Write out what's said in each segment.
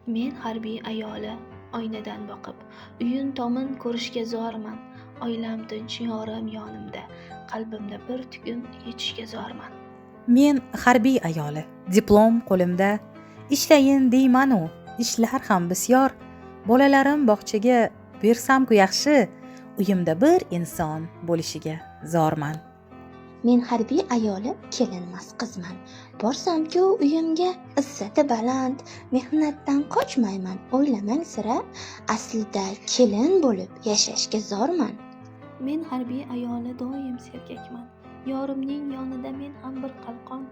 Men harbiy ayoli oynadan boqib, uyun tomin ko'rishga zorman. Oilam tinch, yorim yonimda, qalbimda bir tugun yetishga zorman. Men harbiy ayoli, diplom qo'limda, ishlayin deyman-u, ishlar ham bisyor. Bolalarim bog'chaga bersam-ku yaxshi, uyimda bir inson bo'lishiga zorman. Men harbiy ayoli kelinmas qizman. Borsam-ku uyimga izzati baland, mehnatdan qochmayman. O'ylamang sira, aslida kelin bo'lib yashashga zorman. Men harbiy ayoli doim sergakman. Yorimning yonida men ham bir qalqon.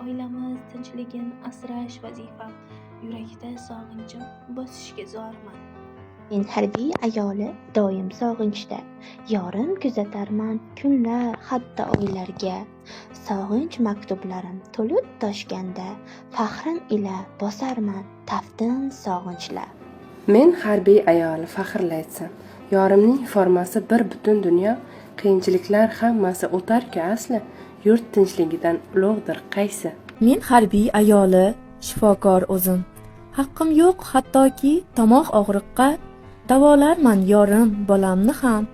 Oilamiz tinchligin asrash vazifam. Yurakda sog'inchim bosishga zorman. Men harbiy ayoli doim sog'inchda. Yorim kuzatarman kunlar, hatto oylarga. Sog'inch maktublarim to'lib toshganda, faxrim ila bosarman taftin sog'inchlar. Men harbiy ayoli faxrlaytsam, yorimning formasi bir butun dunyo, qiyinchiliklar hammasi o'tar-ku asli, yurt tinchligidan ulug'dir qaysi. Men harbiy ayoli shifokor o'zim. Haqqim yo'q hattoki tomoq og'riqqa, davolarman yorim bolamni ham,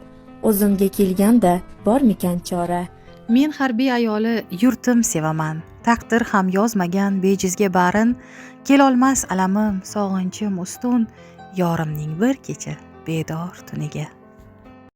o'zimga kelganda bormikan chora. Men harbiy ayoli yurtim sevaman. Taqdir ham yozmagan bejizga barin, kelolmas alamim, sog'inchim ustun, yorimning bir kecha bedor tuniga.